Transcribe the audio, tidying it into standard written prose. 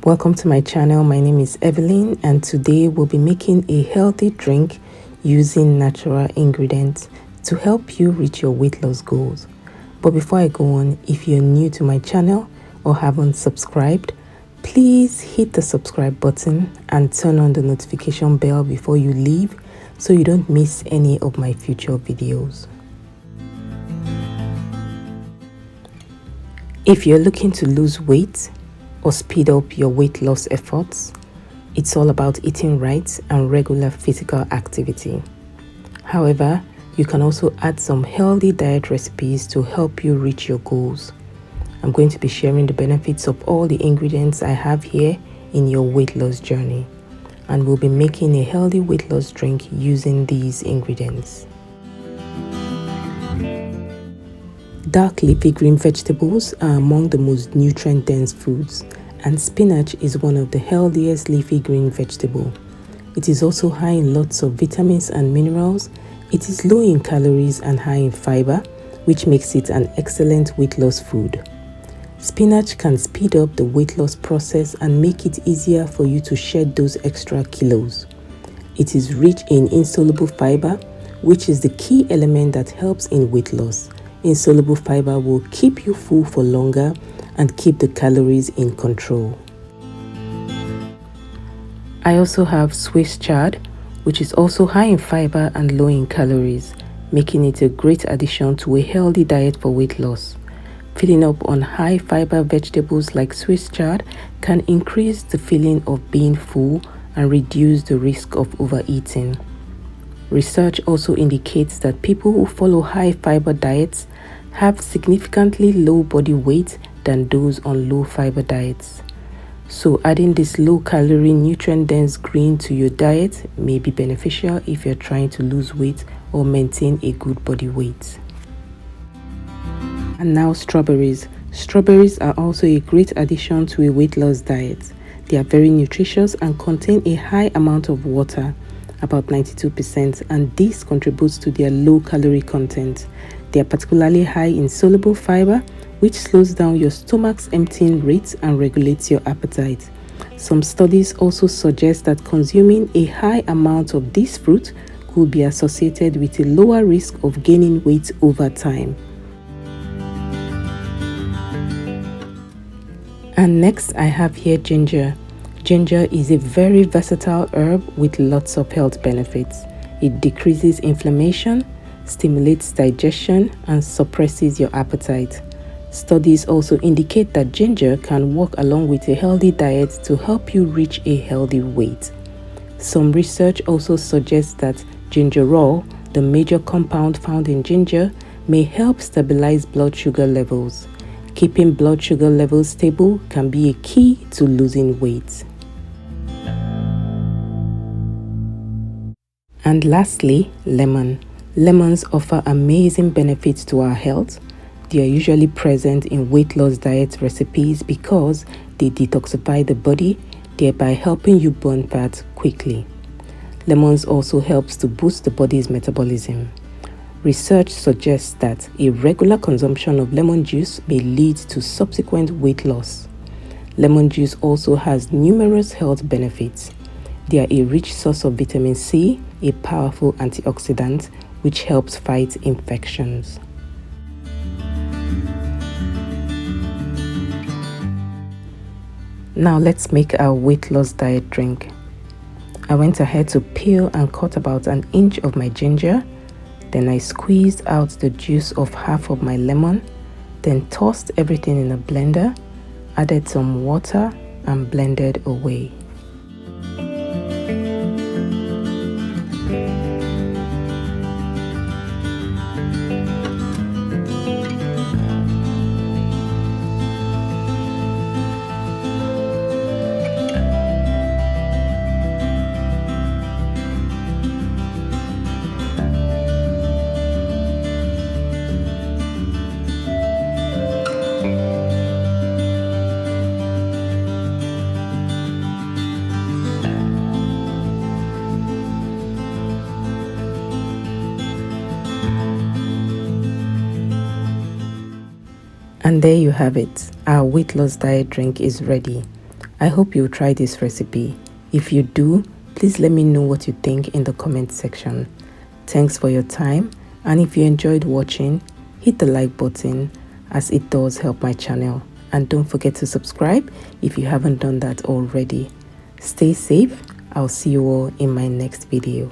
Welcome to my channel. My name is Evelyn, and today we'll be making a healthy drink using natural ingredients to help you reach your weight loss goals. But before I go on, if you're new to my channel or haven't subscribed, please hit the subscribe button and turn on the notification bell before you leave so you don't miss any of my future videos. If you're looking to lose weight or speed up your weight loss efforts, it's all about eating right and regular physical activity. However, you can also add some healthy diet recipes to help you reach your goals. I'm going to be sharing the benefits of all the ingredients I have here in your weight loss journey, and we'll be making a healthy weight loss drink using these ingredients. Dark leafy green vegetables are among the most nutrient-dense foods, and spinach is one of the healthiest leafy green vegetable. It is also high in lots of vitamins and minerals. It is low in calories and high in fiber, which makes it an excellent weight loss food. Spinach can speed up the weight loss process and make it easier for you to shed those extra kilos. It is rich in insoluble fiber, which is the key element that helps in weight loss. Insoluble fiber will keep you full for longer and keep the calories in control. I also have Swiss chard, which is also high in fiber and low in calories, making it a great addition to a healthy diet for weight loss. Filling up on high fiber vegetables like Swiss chard can increase the feeling of being full and reduce the risk of overeating. Research also indicates that people who follow high fiber diets have significantly low body weight than those on low fiber diets. So adding this low calorie nutrient dense green to your diet may be beneficial if you're trying to lose weight or maintain a good body weight. And now strawberries. Strawberries are also a great addition to a weight loss diet. They are very nutritious and contain a high amount of water, about 92%, and this contributes to their low calorie content. They are particularly high in soluble fiber, which slows down your stomach's emptying rate and regulates your appetite. Some studies also suggest that consuming a high amount of this fruit could be associated with a lower risk of gaining weight over time. And next I have here ginger. Ginger is a very versatile herb with lots of health benefits. It decreases inflammation, stimulates digestion, and suppresses your appetite. Studies also indicate that ginger can work along with a healthy diet to help you reach a healthy weight. Some research also suggests that gingerol, the major compound found in ginger, may help stabilize blood sugar levels. Keeping blood sugar levels stable can be a key to losing weight. And lastly, lemon. Lemons offer amazing benefits to our health. They are usually present in weight loss diet recipes because they detoxify the body, thereby helping you burn fat quickly. Lemons also helps to boost the body's metabolism. Research suggests that a regular consumption of lemon juice may lead to subsequent weight loss. Lemon juice also has numerous health benefits. They are a rich source of vitamin C, a powerful antioxidant which helps fight infections. Now let's make our weight loss diet drink. I went ahead to peel and cut about an inch of my ginger. Then I squeezed out the juice of half of my lemon, then tossed everything in a blender, added some water and blended away. And there you have it. Our weight loss diet drink is ready. I hope you'll try this recipe. If you do, please let me know what you think in the comment section. Thanks for your time, and if you enjoyed watching, hit the like button as it does help my channel. And don't forget to subscribe if you haven't done that already. Stay safe. I'll see you all in my next video.